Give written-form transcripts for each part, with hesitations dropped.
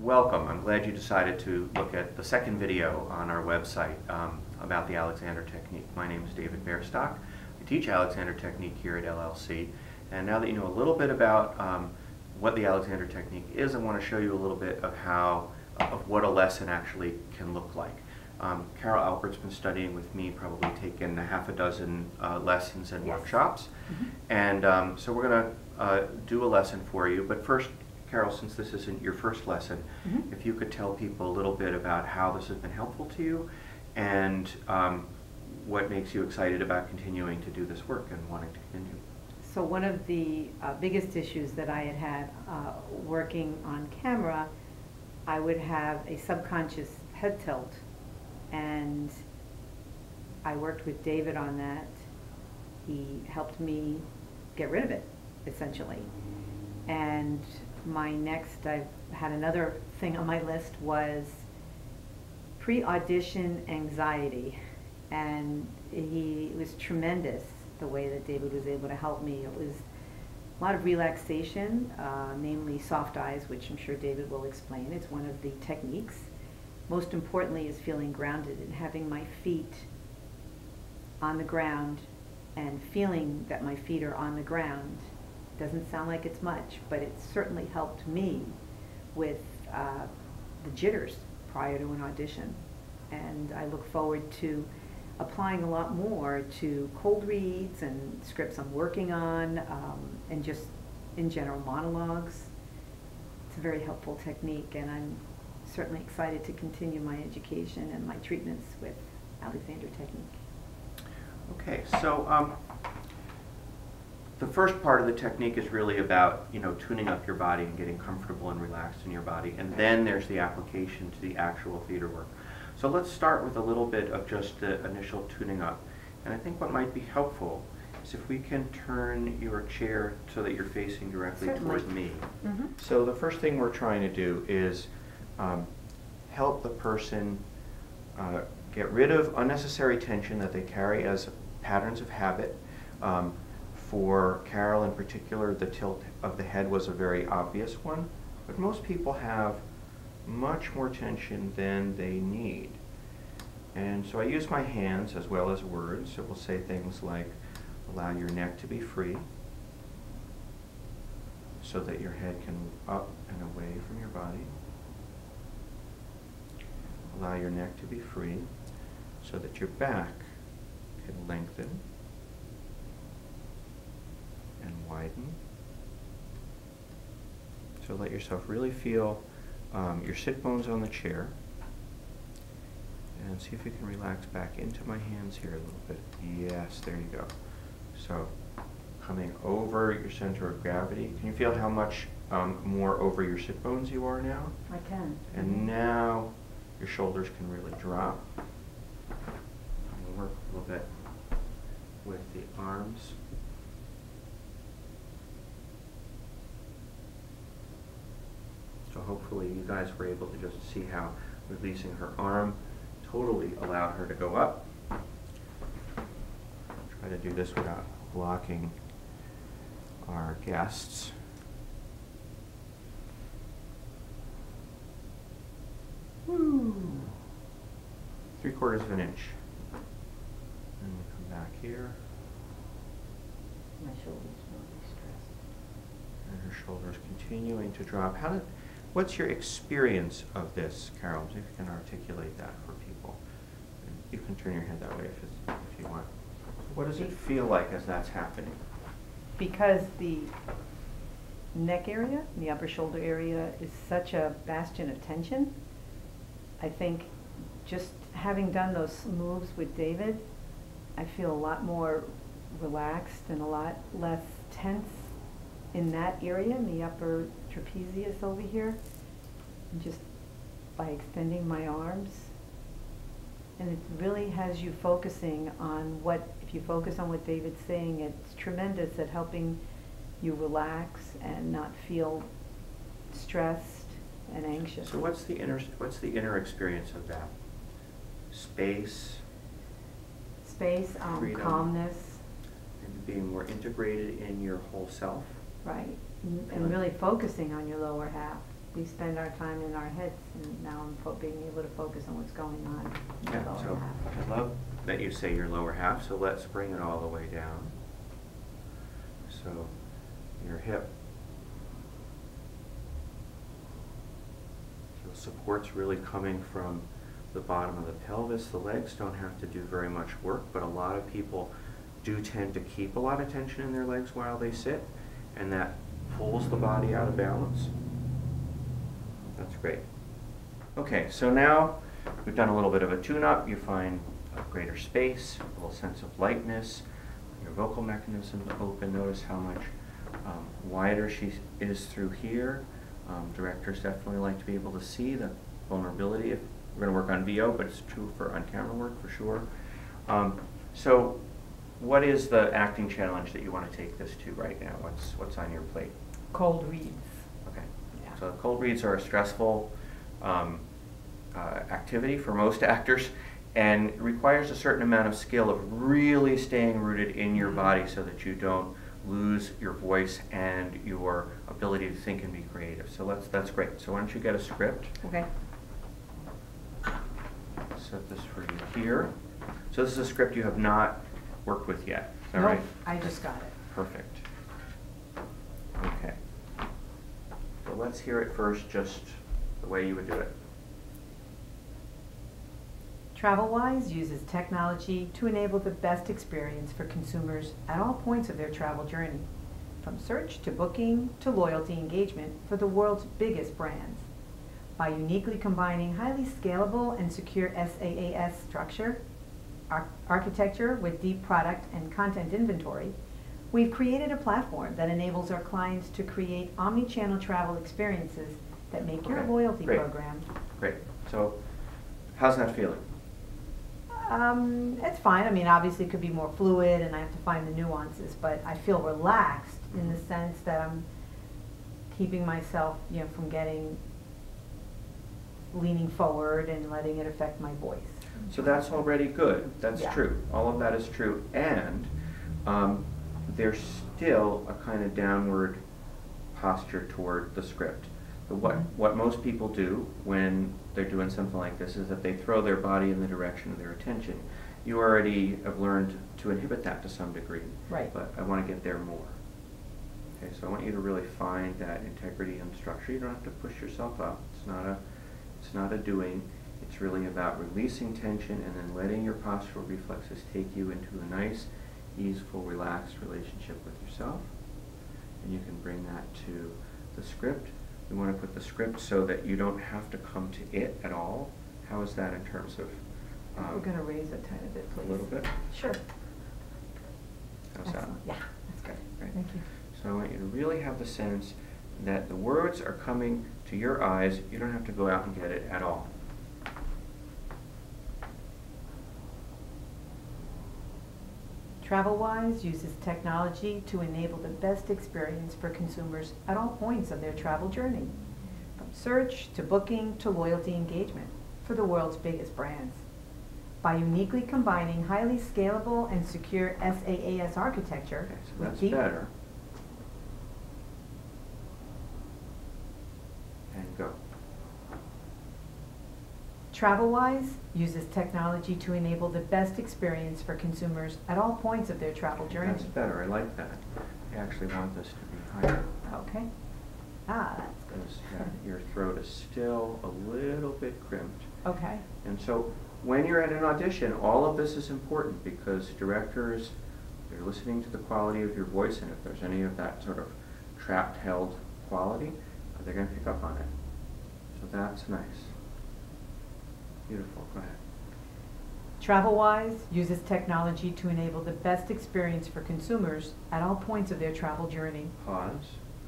Welcome. I'm glad you decided to look at the second video on our website about the Alexander Technique. My name is David Behrstock. I teach Alexander Technique here at LLC. And now that you know a little bit about what the Alexander Technique is, I want to show you a little bit of what a lesson actually can look like. Carol Alpert's been studying with me, probably taken a half a dozen lessons and workshops. And so we're going to do a lesson for you. But first, Carol, since this isn't your first lesson, if you could tell people a little bit about how this has been helpful to you and what makes you excited about continuing to do this work and wanting to continue. So one of the biggest issues that I had working on camera, I would have a subconscious head tilt, and I worked with David on that. He helped me get rid of it, essentially. And my next, I've had another thing on my list was pre-audition anxiety, and it was tremendous the way that David was able to help me. It was a lot of relaxation, namely soft eyes, which I'm sure David will explain. It's one of the techniques. Most importantly is feeling grounded and having my feet on the ground and feeling that my feet are on the ground. Doesn't sound like it's much, but it certainly helped me with the jitters prior to an audition. And I look forward to applying a lot more to cold reads and scripts I'm working on, and just in general monologues. It's a very helpful technique, and I'm certainly excited to continue my education and my treatments with Alexander Technique. Okay, so the first part of the technique is really about, tuning up your body and getting comfortable and relaxed in your body, and then there's the application to the actual theater work. So let's start with a little bit of just the initial tuning up. And I think what might be helpful is if we can turn your chair so that you're facing directly toward me. So the first thing we're trying to do is help the person get rid of unnecessary tension that they carry as patterns of habit. For Carol in particular, the tilt of the head was a very obvious one, but most people have much more tension than they need. And so I use my hands as well as words. So we'll say things like, allow your neck to be free so that your head can move up and away from your body. Allow your neck to be free so that your back can lengthen and widen. So let yourself really feel your sit bones on the chair, and see if you can relax back into my hands here a little bit. Yes, there you go. So coming over your center of gravity. Can you feel how much more over your sit bones you are now? I can. And now your shoulders can really drop. We'll work a little bit with the arms. So hopefully you guys were able to just see how releasing her arm totally allowed her to go up. Try to do this without blocking our guests. Woo! 3/4 of an inch. And we come back here. My shoulders really stressed. And her shoulders continuing to drop. What's your experience of this, Carol? See if you can articulate that for people. And you can turn your head that way if you want. What does it feel like as that's happening? Because the neck area, the upper shoulder area, is such a bastion of tension, I think just having done those moves with David, I feel a lot more relaxed and a lot less tense in that area, in the upper trapezius over here, and just by extending my arms. And it really has you focusing on if you focus on what David's saying, it's tremendous at helping you relax and not feel stressed and anxious. So what's the inner experience of that? Space, freedom, calmness, and being more integrated in your whole self. right, and really focusing on your lower half. we spend our time in our heads, and now I'm being able to focus on what's going on in Yeah, the lower so half. I love that you say your lower half, so let's bring it all the way down. So your hip. So support's really coming from the bottom of the pelvis. The legs don't have to do very much work, but a lot of people do tend to keep a lot of tension in their legs while they sit, and that pulls the body out of balance. That's great. Okay, so now we've done a little bit of a tune-up. You find a greater space, a little sense of lightness. Your vocal mechanisms open. Notice how much wider she is through here. Directors definitely like to be able to see the vulnerability. If we're going to work on VO, but it's true for on-camera work for sure. So what is the acting challenge that you want to take this to right now? What's on your plate? Cold reads. Okay. Yeah. So cold reads are a stressful activity for most actors, and it requires a certain amount of skill of really staying rooted in your body so that you don't lose your voice and your ability to think and be creative. So that's great. So why don't you get a script? Okay. Set this for you here. So this is a script you have not worked with yet. Is that Nope, right? I just got it. Perfect. Okay. So let's hear it first, just the way you would do it. TravelWise uses technology to enable the best experience for consumers at all points of their travel journey, from search to booking to loyalty engagement for the world's biggest brands. By uniquely combining highly scalable and secure SaaS structure, architecture with deep product and content inventory, we've created a platform that enables our clients to create omni-channel travel experiences that make your Okay, loyalty great. program. Great. So how's that feeling? It's fine. I mean, obviously it could be more fluid and I have to find the nuances, but I feel relaxed in the sense that I'm keeping myself, from leaning forward and letting it affect my voice. So that's already good. That's Yeah. true. All of that is true. And there's still a kind of downward posture toward the script. But what most people do when they're doing something like this is that they throw their body in the direction of their attention. You already have learned to inhibit that to some degree. Right. But I want to get there more. Okay, so I want you to really find that integrity and structure. You don't have to push yourself up. It's not a doing. It's really about releasing tension and then letting your postural reflexes take you into a nice, easeful, relaxed relationship with yourself. And you can bring that to the script. We want to put the script so that you don't have to come to it at all. How is that in terms of... We're going to raise it a tiny bit, please. A little bit? Sure. How's that? Excellent. Yeah, that's good. Great. Thank you. So I want you to really have the sense that the words are coming to your eyes. You don't have to go out and get it at all. TravelWise uses technology to enable the best experience for consumers at all points of their travel journey, from search to booking to loyalty engagement for the world's biggest brands. By uniquely combining highly scalable and secure SaaS architecture Okay, so with that's deep... better. And go. TravelWise uses technology to enable the best experience for consumers at all points of their travel journey. That's better. I like that. I actually want this to be higher. Okay. Ah, that's good. Because your throat is still a little bit crimped. Okay. And so when you're at an audition, all of this is important because directors, they're listening to the quality of your voice, and if there's any of that sort of trapped, held quality, they're going to pick up on it. So that's nice. Beautiful. Go ahead. TravelWise uses technology to enable the best experience for consumers at all points of their travel journey. Pause.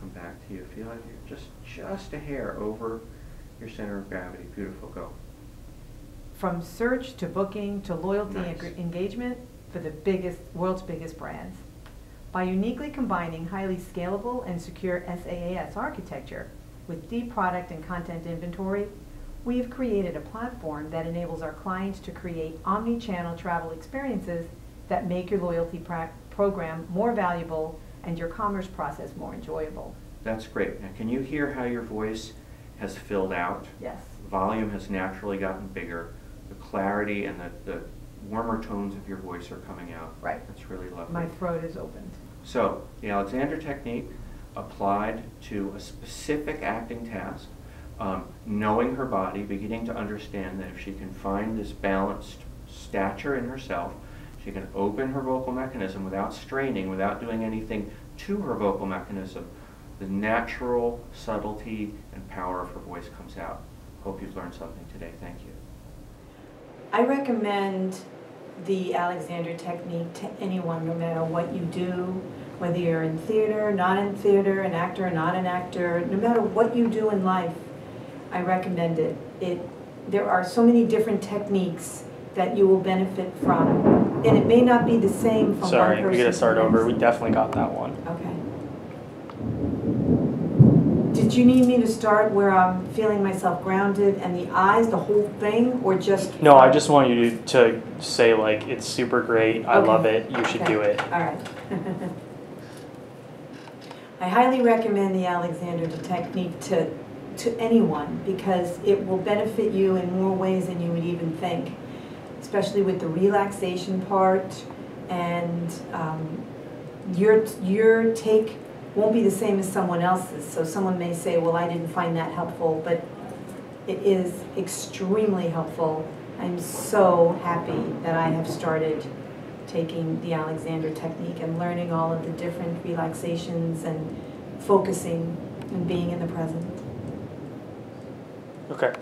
Come back to you. Feel like you're just a hair over your center of gravity. Beautiful. Go. From search to booking to loyalty Nice. engagement for the world's biggest brands. By uniquely combining highly scalable and secure SaaS architecture with deep product and content inventory, we've created a platform that enables our clients to create omni-channel travel experiences that make your loyalty program more valuable and your commerce process more enjoyable. That's great. Now, can you hear how your voice has filled out. Yes. Volume has naturally gotten bigger. The clarity and the warmer tones of your voice are coming out. Right. That's really lovely. My throat is opened. So, the Alexander technique applied to a specific acting task, knowing her body, beginning to understand that if she can find this balanced stature in herself, she can open her vocal mechanism without straining, without doing anything to her vocal mechanism, the natural subtlety and power of her voice comes out. Hope you've learned something today. Thank you. I recommend the Alexander technique to anyone, no matter what you do, whether you're in theater, not in theater, an actor, not an actor, no matter what you do in life, I recommend it. There are so many different techniques that you will benefit from, and it may not be the same from one person to the next. Sorry, we gotta start over. We definitely got that one. Okay. Did you need me to start where I'm feeling myself grounded and the eyes, the whole thing, or just? No, I just want you to say like, it's super great, I Okay. love it, you should do it. All right. I highly recommend the Alexander technique to anyone because it will benefit you in more ways than you would even think, especially with the relaxation part, and your take won't be the same as someone else's. So someone may say, well, I didn't find that helpful, but it is extremely helpful. I'm so happy that I have started taking the Alexander technique and learning all of the different relaxations and focusing and being in the present. Okay.